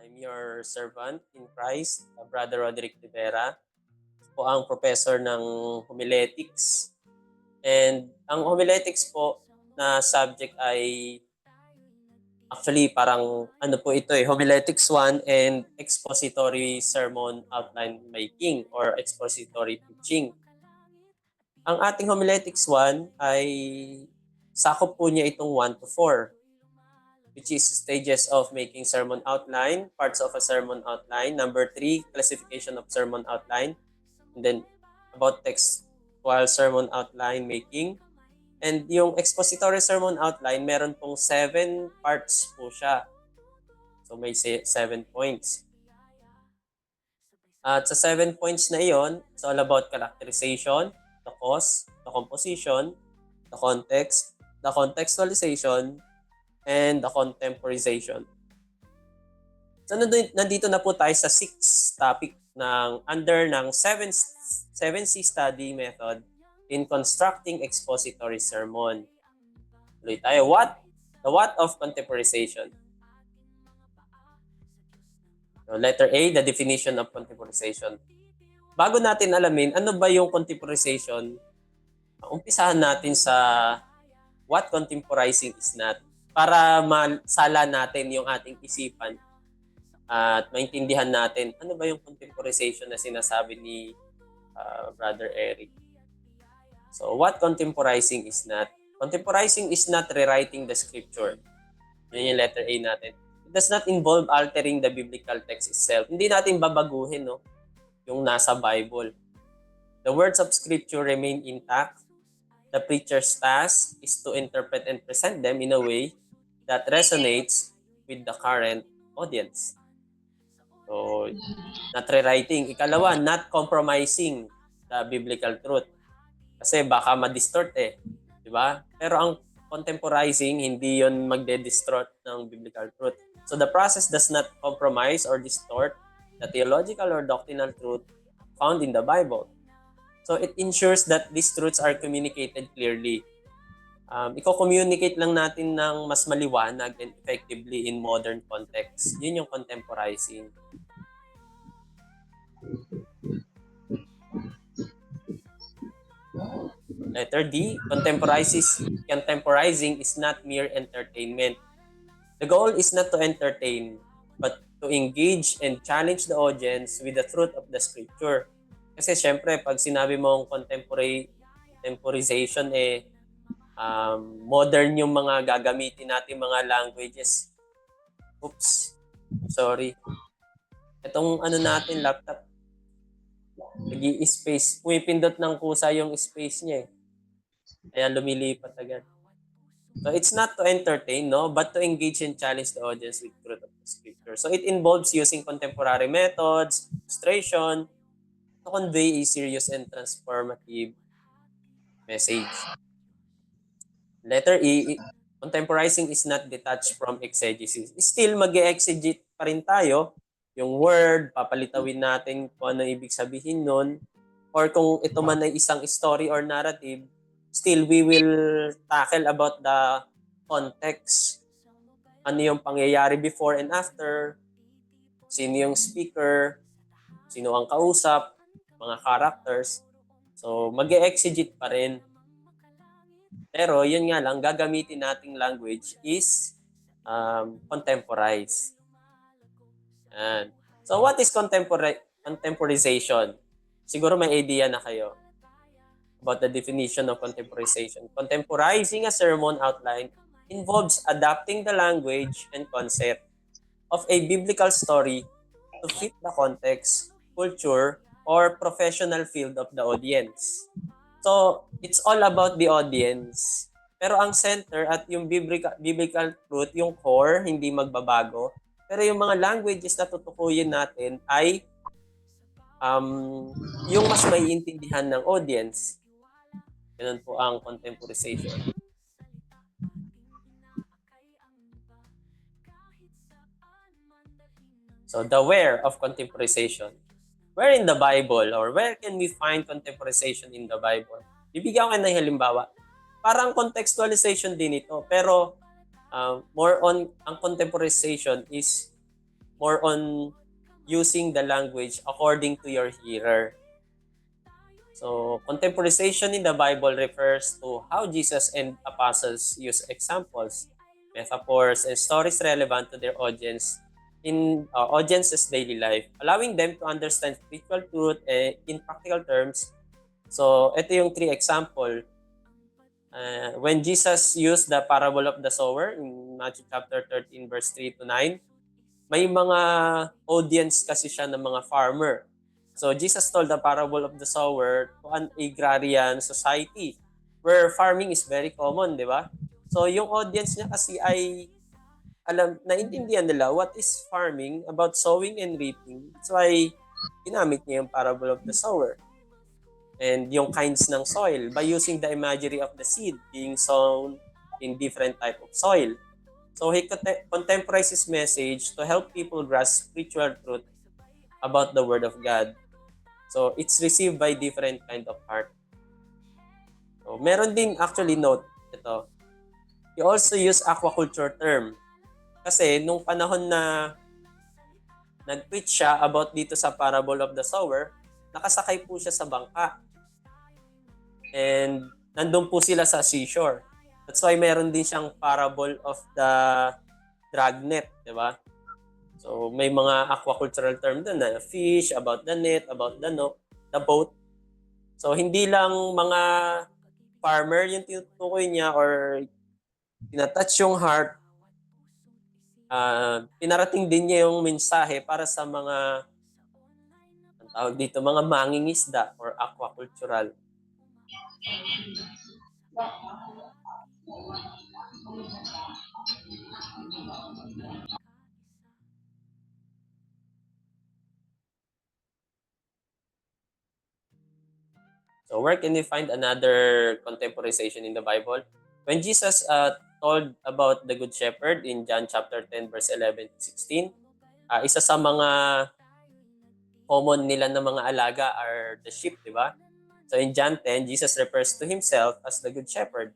I'm your servant in Christ, Brother Roderick Rivera. Po ang professor ng homiletics. And ang homiletics po na subject ay actually parang ano po ito homiletics 1 and expository sermon outline making or expository preaching. Ang ating homiletics 1 ay sakop po niya itong 1 to 4. Which is stages of making sermon outline, parts of a sermon outline. Number 3, classification of sermon outline. And then about textual sermon outline making. And yung expository sermon outline, meron pong 7 parts po siya. So may 7 points. At sa 7 points na iyon, it's all about characterization, the cause, the composition, the context, the contextualization, and the contemporization. So nandito na po tayo sa 6th topic under ng 7C study method in constructing expository sermon. Tuloy tayo. The what of contemporization? So letter A, the definition of contemporization. Bago natin alamin ano ba yung contemporization, umpisahan natin sa what contemporizing is not, para masala natin yung ating isipan at maintindihan natin ano ba yung contemporization na sinasabi ni Brother Eric. So, what contemporizing is not? Contemporizing is not rewriting the scripture. Yun yung letter A natin. It does not involve altering the biblical text itself. Hindi natin babaguhin yung nasa Bible. The words of scripture remain intact. The preacher's task is to interpret and present them in a way that resonates with the current audience. So, not rewriting. Ikalawa, not compromising the biblical truth. Kasi baka ma-distort di ba? Pero ang contemporizing, hindi yon magde-distort ng biblical truth. So, the process does not compromise or distort the theological or doctrinal truth found in the Bible. So, it ensures that these truths are communicated clearly. Iko-communicate lang natin ng mas maliwanag and effectively in modern context. Yun yung contemporizing. Letter D, contemporizing is not mere entertainment. The goal is not to entertain, but to engage and challenge the audience with the truth of the scripture. Kasi syempre, pag sinabi mong contemporization, modern yung mga gagamitin natin mga languages. Oops. Sorry. Itong natin, laptop, nag-i-space. Pumipindot ng kusa yung space niya Kaya lumilipat agad. So it's not to entertain, but to engage and challenge the audience with truth of the scripture. So it involves using contemporary methods, illustration, to convey a serious and transformative message. Letter E, contemporizing is not detached from exegesis. Still, mag-exegete pa rin tayo. Yung word, papalitawin natin kung ano ibig sabihin nun. Or kung ito man ay isang story or narrative, still, we will tackle about the context. Ano yung pangyayari before and after, sino yung speaker, sino ang kausap, mga characters. So, mag-exegete pa rin. Pero yun nga lang, gagamitin nating language is contemporize. And so what is contemporization? Siguro may idea na kayo about the definition of contemporization. Contemporizing a sermon outline involves adapting the language and concept of a biblical story to fit the context, culture, or professional field of the audience. So, it's all about the audience. Pero ang center at yung biblical truth, yung core, hindi magbabago. Pero yung mga languages na tutukuyin natin ay yung mas maiintindihan ng audience. Ganun po ang contemporization. So, the where of contemporization. Where in the Bible or where can we find contemporization in the Bible? Bibigyan ko ng halimbawa. Parang contextualization din ito, pero more on ang contemporization is more on using the language according to your hearer. So, contemporization in the Bible refers to how Jesus and apostles use examples, metaphors, and stories relevant to their audience's daily life, allowing them to understand spiritual truth in practical terms. So, ito yung 3 example. When Jesus used the parable of the sower in Matthew chapter 13 verse 3 to 9, may mga audience kasi siya ng mga farmer. So Jesus told the parable of the sower to an agrarian society where farming is very common, di ba? So yung audience niya kasi ay naintindihan nila what is farming, about sowing and reaping. So ay ginamit niya yung parable of the sower and yung kinds ng soil by using the imagery of the seed being sown in different type of soil. So he contemporized his message to help people grasp spiritual truth about the Word of God. So it's received by different kind of heart. So meron din actually note ito. He also used aquaculture term. Kasi nung panahon na nag-preach siya about dito sa parable of the sower, nakasakay po siya sa bangka. And nandun po sila sa seashore. That's why meron din siyang parable of the dragnet, di ba? So may mga aquacultural term doon na fish, about the net, about the boat. So hindi lang mga farmer yung tinutukoy niya or tinatouch yung heart. Pinarating din niya yung mensahe para sa mga tawag dito, mga mangingisda or aquacultural. So where can we find another contemporization in the Bible? When Jesus told about the Good Shepherd in John chapter 10 verse 11 to 16, isa sa mga common nila na mga alaga are the sheep, di ba? So in John 10, Jesus refers to himself as the Good Shepherd,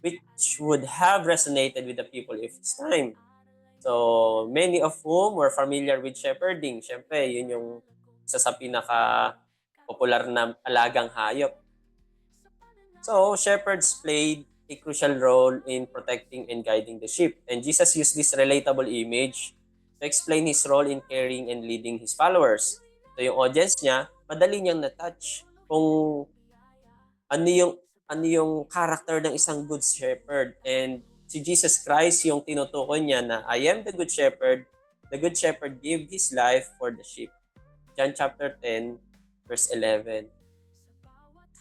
which would have resonated with the people of his time. So many of whom were familiar with shepherding. Siyempre, yun yung isa sa pinaka-popular na alagang hayop. So shepherds played a crucial role in protecting and guiding the sheep. And Jesus used this relatable image to explain his role in caring and leading his followers. So yung audience niya, madali niyang na-touch kung ano yung character ng isang good shepherd. And si Jesus Christ yung tinutukoy niya na I am the good shepherd. The good shepherd gave his life for the sheep. John chapter 10 verse 11.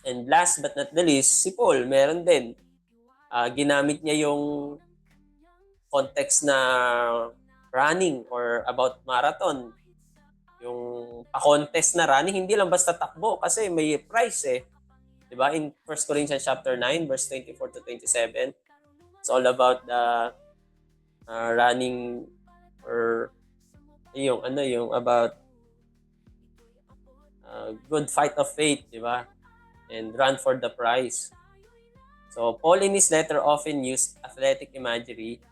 And last but not the least, si Paul, meron din. Ginamit niya yung context na running or about marathon. Yung pa-contest na running, hindi lang basta takbo kasi may prize eh. Diba? In 1 Corinthians chapter 9, verse 24 to 27, it's all about the running or yung about good fight of faith, diba? And run for the prize. So Paul in his letter often used athletic imagery,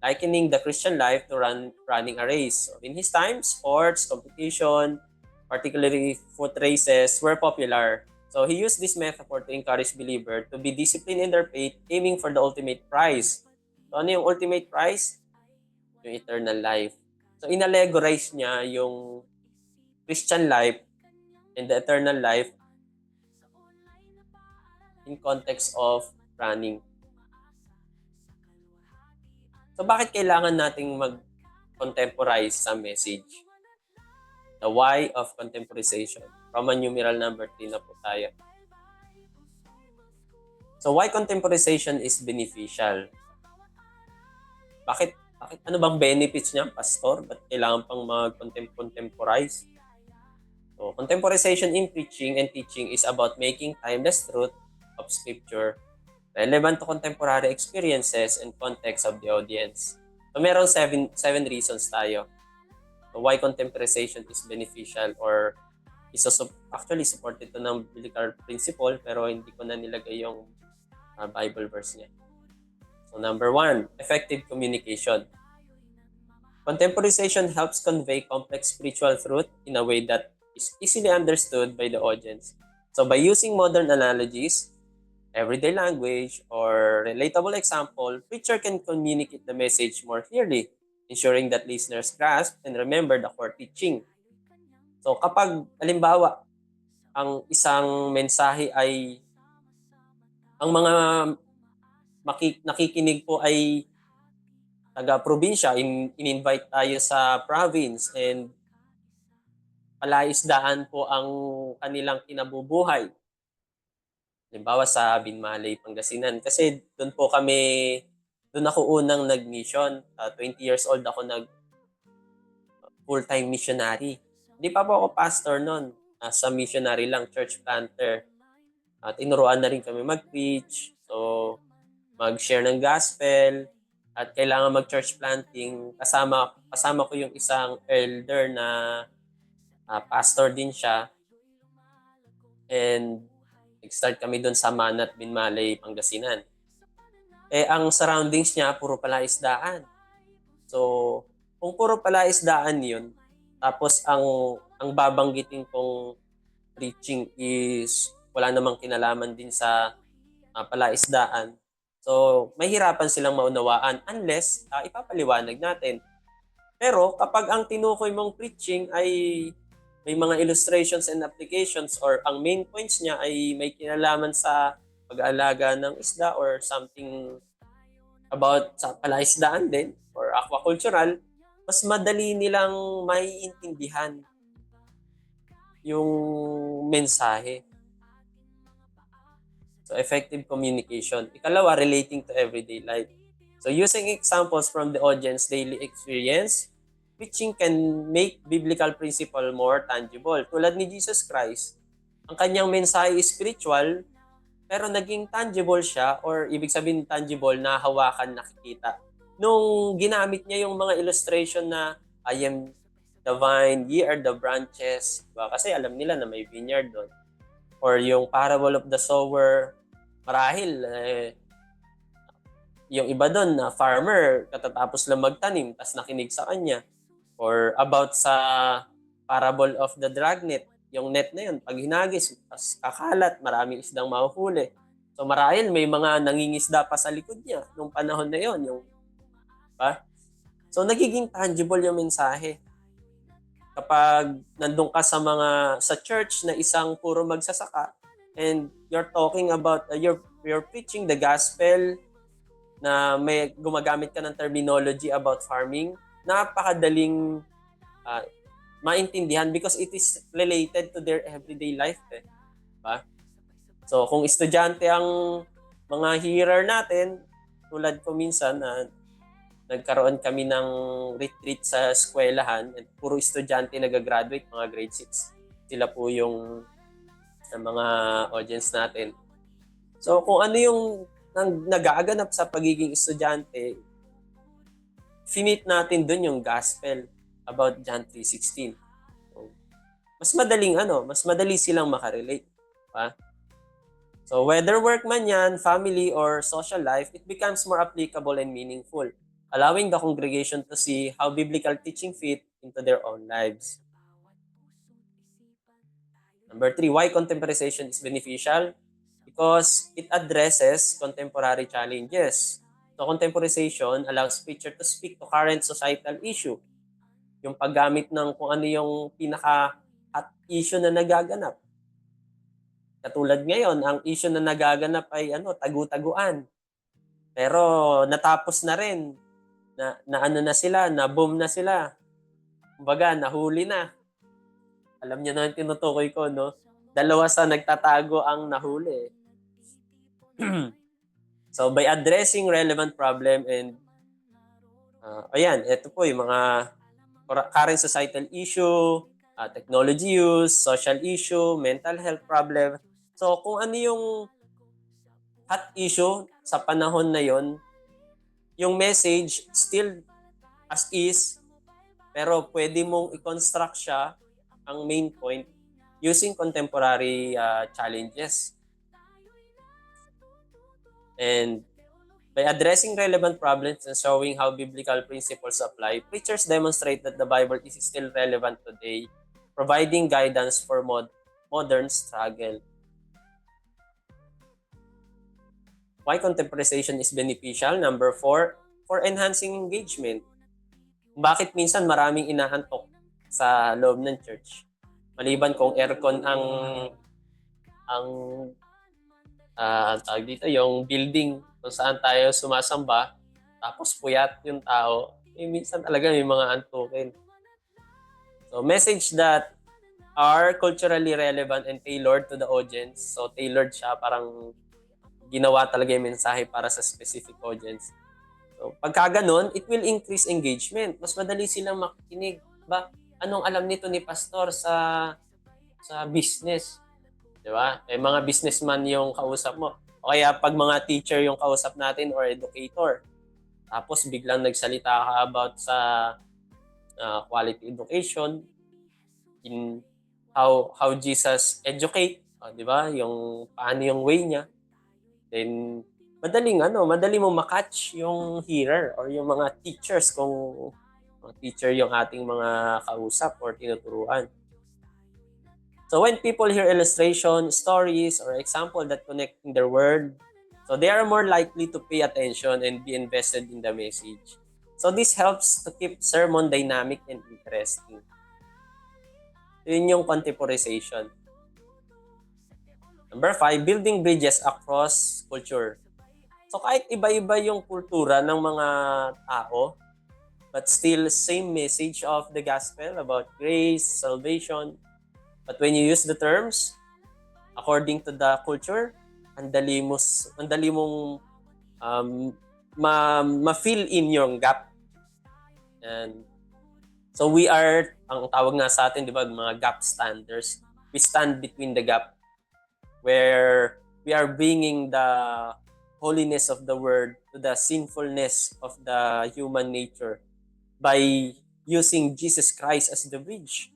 likening the Christian life to running a race. So in his time, sports, competition, particularly foot races, were popular. So he used this metaphor to encourage believers to be disciplined in their faith, aiming for the ultimate prize. So ano yung ultimate prize? Yung eternal life. So inalegorize niya yung Christian life and the eternal life in context of running. So bakit kailangan nating mag-contemporize sa message? The why of contemporization. Roman numeral number 3 na po tayo. So why contemporization is beneficial? Bakit ano bang benefits niya, pastor? Ba't kailangan pang mag-contemporize? So contemporization in preaching and teaching is about making timeless truth of Scripture relevant to contemporary experiences and context of the audience. So meron seven reasons tayo. So why contemporization is beneficial or actually supported to ng biblical principle pero hindi ko na nilagay yung Bible verse niya. So number 1, effective communication. Contemporization helps convey complex spiritual truth in a way that is easily understood by the audience. So by using modern analogies, everyday language, or relatable example, preacher can communicate the message more clearly, ensuring that listeners grasp and remember the core teaching. So kapag, halimbawa, ang isang mensahe ay, ang mga nakikinig po ay taga-probinsya, in-invite tayo sa province and palaisdaan po ang kanilang kinabubuhay. Halimbawa sa Binmalay, Pangasinan. Kasi doon ako unang nag-mission. 20 years old ako full-time missionary. Hindi pa po ako pastor noon. Sa missionary lang, church planter. At tinuruan na rin kami mag-preach. So, mag-share ng gospel. At kailangan mag-church planting. Kasama ko yung isang elder na pastor din siya. And nag-start kami doon sa Manat, Binmalay, Pangasinan. Ang surroundings niya, puro palaisdaan. So, kung puro palaisdaan yun, tapos ang babanggitin kong preaching is wala namang kinalaman din sa palaisdaan. So, mahirapan silang maunawaan unless ipapaliwanag natin. Pero kapag ang tinukoy mong preaching ay may mga illustrations and applications or ang main points niya ay may kinalaman sa pag-aalaga ng isda or something about sa palaisdaan din or aquacultural, mas madali nilang maiintindihan yung mensahe. So, effective communication. Ikalawa, relating to everyday life. So, using examples from the audience daily experience, preaching can make biblical principle more tangible. Tulad ni Jesus Christ, ang kanyang mensahe is spiritual, pero naging tangible siya or ibig sabihin tangible na hawakan, nakikita. Nung ginamit niya yung mga illustration na I am the vine, ye are the branches. Diba? Kasi alam nila na may vineyard doon. Or yung parable of the sower, marahil yung iba doon na farmer, katatapos lang magtanim, tas nakinig sa kanya. Or about sa parable of the dragnet, yung net na yun, pag hinagis, tas kakalat, maraming isdang mahuhuli. So marahil may mga nangingisda pa sa likod niya nung panahon na yun. So nagiging tangible yung mensahe. Kapag nandun ka sa church na isang puro magsasaka and you're talking about, you're preaching the gospel na may gumagamit ka ng terminology about farming, napakadaling maintindihan because it is related to their everyday life. Diba? So kung estudyante ang mga hearer natin, tulad ko minsan nagkaroon kami ng retreat sa eskwelahan at puro estudyante nag-graduate, mga grade 6. Sila po yung mga audience natin. So kung ano yung nagaganap sa pagiging estudyante, finit natin dun yung gospel about John 3:16. So, mas madali silang makarelate. Pa? So whether work man yan, family, or social life, it becomes more applicable and meaningful, allowing the congregation to see how biblical teaching fit into their own lives. Number 3, why contemporization is beneficial? Because it addresses contemporary challenges. So contemporization allows preacher to speak to current societal issue. Yung paggamit ng kung ano yung pinaka-hot issue na nagaganap. Katulad ngayon, ang issue na nagaganap ay tagu-taguan. Pero natapos na rin. Na boom na sila. Kumbaga, nahuli na. Alam niyo na yung tinutukoy ko, no? 2 sa nagtatago ang nahuli. So, by addressing relevant problem and ito po yung mga current societal issue, technology use, social issue, mental health problem. So, kung ano yung hot issue sa panahon na yon, yung message still as is, pero pwede mong i-construct siya, ang main point, using contemporary challenges. And By addressing relevant problems and showing how biblical principles apply, preachers demonstrate that the Bible is still relevant today, providing guidance for modern struggle. Why contemporization is beneficial? Number 4, for enhancing engagement. Bakit minsan maraming inaantok sa loob ng church? Maliban kung aircon ang tawag dito, yung building kung saan tayo sumasamba, tapos puyat yung tao, minsan talaga may mga antukin. So, message that are culturally relevant and tailored to the audience. So, tailored siya, parang ginawa talaga yung mensahe para sa specific audience. So, pagka ganun, it will increase engagement. Mas madali silang makikinig. Ba, anong alam nito ni pastor sa business? Di ba? Eh, mga businessman yung kausap mo. O kaya pag mga teacher yung kausap natin or educator, tapos biglang nagsalita ka about sa quality education, in how Jesus educate, di ba? Yung paano yung way niya. Then madali mo makatch yung hearer or yung mga teachers kung teacher yung ating mga kausap or tinuturuan. So when people hear illustration, stories, or example that connect in their word, so they are more likely to pay attention and be invested in the message. So this helps to keep sermon dynamic and interesting. Yun yung contemporization. Number 5, building bridges across culture. So kahit iba-iba yung kultura ng mga tao, but still same message of the gospel about grace, salvation. But when you use the terms according to the culture, ang dali mong ma-fill in yung gap. And so we are, ang tawag nga sa atin, di ba, mga gap standers. We stand between the gap where we are bringing the holiness of the word to the sinfulness of the human nature by using Jesus Christ as the bridge.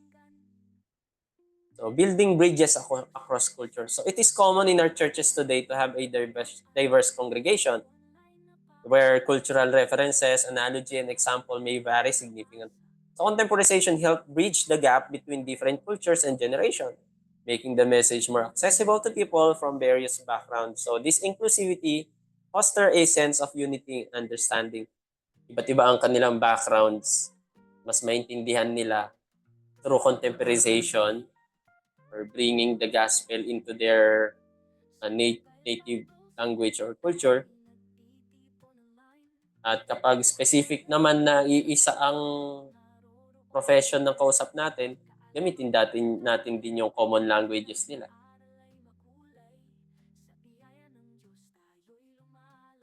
So, building bridges across culture. So, it is common in our churches today to have a diverse congregation where cultural references, analogy, and example may vary significantly. So, contemporization helps bridge the gap between different cultures and generations, making the message more accessible to people from various backgrounds. So, this inclusivity fosters a sense of unity and understanding. Iba't iba ang kanilang backgrounds, mas maintindihan nila through contemporization or bringing the gospel into their native language or culture. At kapag specific naman na iisa ang profession ng kausap natin, gamitin natin din yung common languages nila.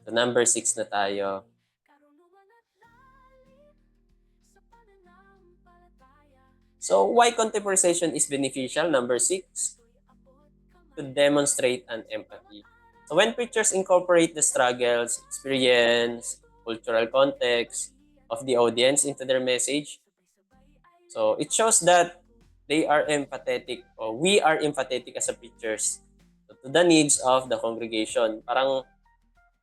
So number 6 na tayo. So why contemporization is beneficial? Number 6, to demonstrate an empathy. So when preachers incorporate the struggles, experience, cultural context of the audience into their message, so it shows that they are empathetic, or we are empathetic as a preachers to the needs of the congregation. Parang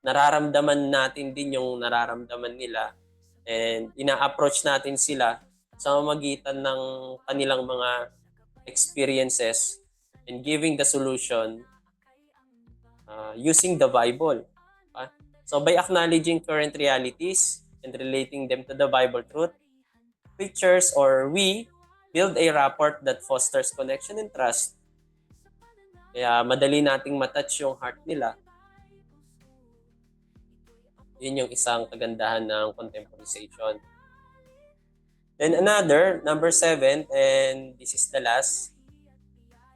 nararamdaman natin din yung nararamdaman nila and ina-approach natin sila sa magitan ng kanilang mga experiences and giving the solution using the Bible. So by acknowledging current realities and relating them to the Bible truth, preachers or we build a rapport that fosters connection and trust. Kaya madali nating matouch yung heart nila. Yun yung isang kagandahan ng contemporization. Then another, number 7, and this is the last,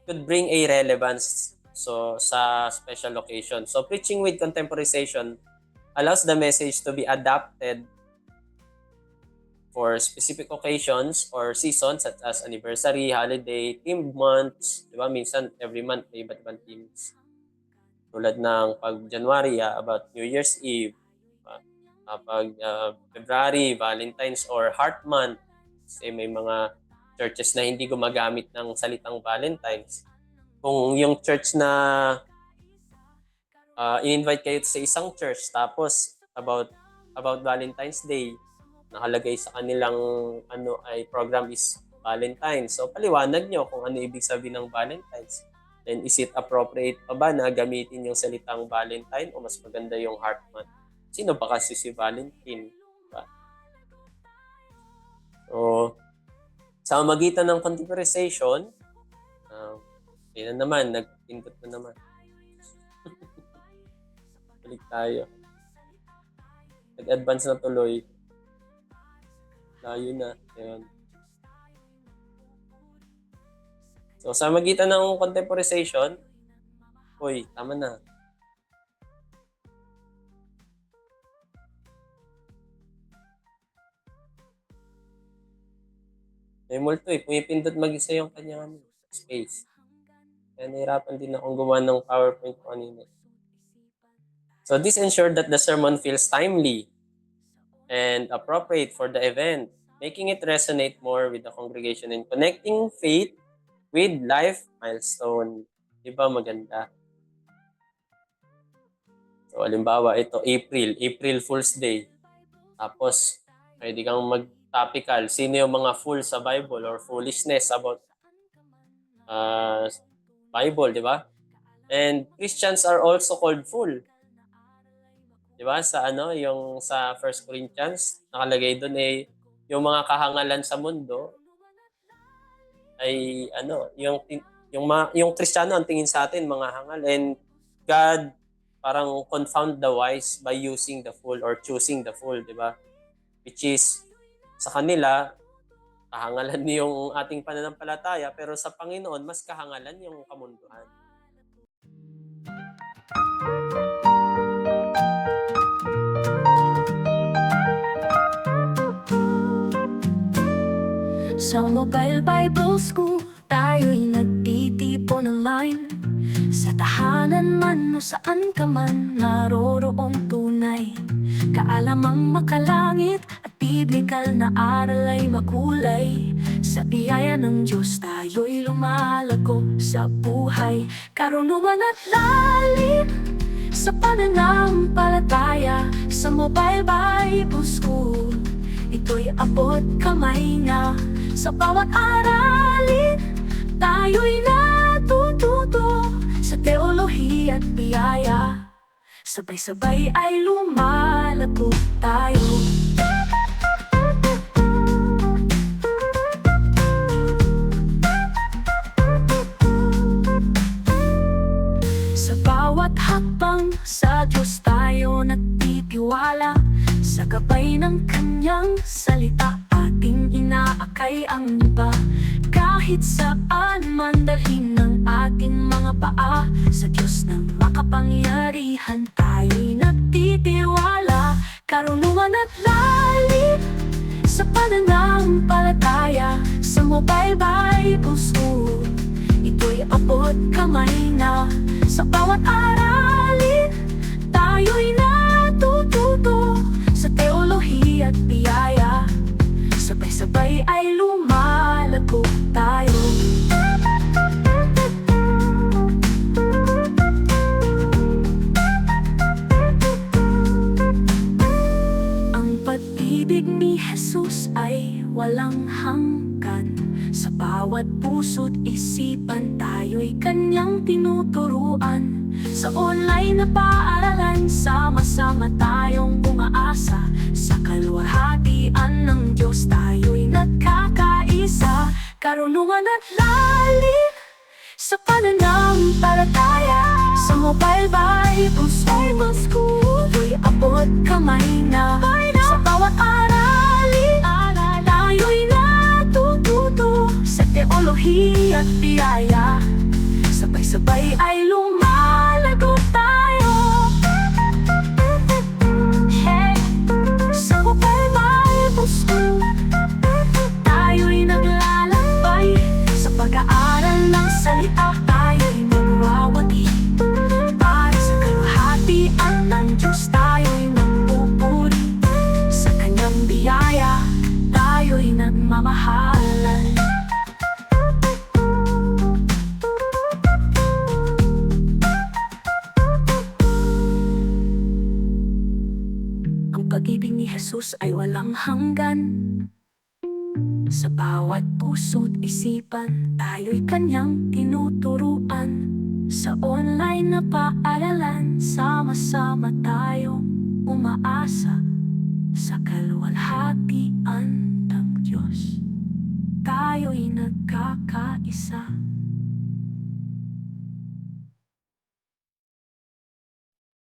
could bring a relevance sa special occasion. So preaching with contemporization allows the message to be adapted for specific occasions or seasons such as anniversary, holiday, themed months. Diba? Minsan, every month may iba't ibang themes. Tulad ng pag January, about New Year's Eve. Pag February, Valentine's or Heart Month. Kasi may mga churches na hindi gumagamit ng salitang Valentine's. Kung yung church na in-invite kayo sa isang church, tapos about Valentine's Day. Nakalagay sa kanilang ay program is Valentine's. So paliwanag nyo kung ano ibig sabihin ng Valentine's. Then is it appropriate pa ba na gamitin yung salitang Valentine o mas maganda yung Heart Month? Sino ba kasi si Valentine? Diba? So, sa magitan ng contemporization, yun na naman, nagpindot na naman. Balik tayo. Nag-advance na tuloy. Layo na. Ayan. So, sa magitan ng contemporization, tama na. May multo pumipindot mag-isa yung kanyang space. Kaya nahirapan din akong gumawa ng PowerPoint ko kanina. So this ensured that the sermon feels timely and appropriate for the event, making it resonate more with the congregation and connecting faith with life milestone. Diba maganda? So halimbawa, ito April Fool's Day. Tapos, pwede kang mag-topical. Sino yung mga fool sa Bible or foolishness about Bible, di ba? And Christians are also called fool. Di ba? Sa yung sa 1 Corinthians, nakalagay doon yung mga kahangalan sa mundo ay yung Kristiyano ang tingin sa atin mga hangal, and God parang confound the wise by using the fool or choosing the fool, di ba? Which is sa kanila kahangalan yung ating pananampalataya, pero sa Panginoon, mas kahangalan yung kamunduhan. Sa Mobile Bible School, tayo'y nagtitipon online. Sa tahanan man o saan ka man, naroroong tunay. Kaalamang makalangit at biblikal na aral ay makulay. Sa biyaya ng Diyos tayo'y lumalago sa buhay. Karunungan at lalim sa pananampalataya. Sa Mobile Bible School, ito'y abot kamay na. Sa bawat aralin, tayo'y natututo sa teolohiya at biyaya. Sabay-sabay ay lumalago tayo. Sa bawat hakbang, sa Diyos tayo nagtitiwala. Sa gabay ng Kanyang salita, ating inaakay ang iba. Kahit saan man dalhin ng ating mga paa, sa Diyos ng makapangyarihan tayo'y nagtitiwala. Karunungan at lalim sa pananampalataya. Sa Mobile Bible School, ito'y abot kamay na. Sa bawat aralin, tayo'y natututo sa teolohiya at biyaya. Sabay-sabay ay lumalago tayo. Ang pag-ibig ni Jesus ay walang hanggan. Sa bawat puso't isipan, tayo'y Kanyang tinuturuan. Sa online na paaralan, sama-sama tayong umaasa. Sa kaluwalhatian ng Diyos tayo'y nagkakaisa. Karunungan at lalim sa pananampalataya. Sa Mobile Bible School, ito'y abot kamay na. Sa bawat aralin, tayo'y natututo sa teolohiya at biyaya. Sabay-sabay ay lumalago tayo. Hey, sa Mobile Bible School, tayo'y naglalakbay. Sa pag-aaral ng salita, tayo'y magwawagi. Para sa kaluwalhatian ng Diyos, tayo'y nagpupuri. Sa Kanyang biyaya, tayo'y nagmamahalan. pag-ibig ni Jesus ay walang hanggan. Sa bawat puso't isipan, tayo'y kanyang tinuturuan. Sa online na paaralan, sama-sama tayong umaasa sa kaluwalhatian ng Diyos. Tayo'y nagkakaisa.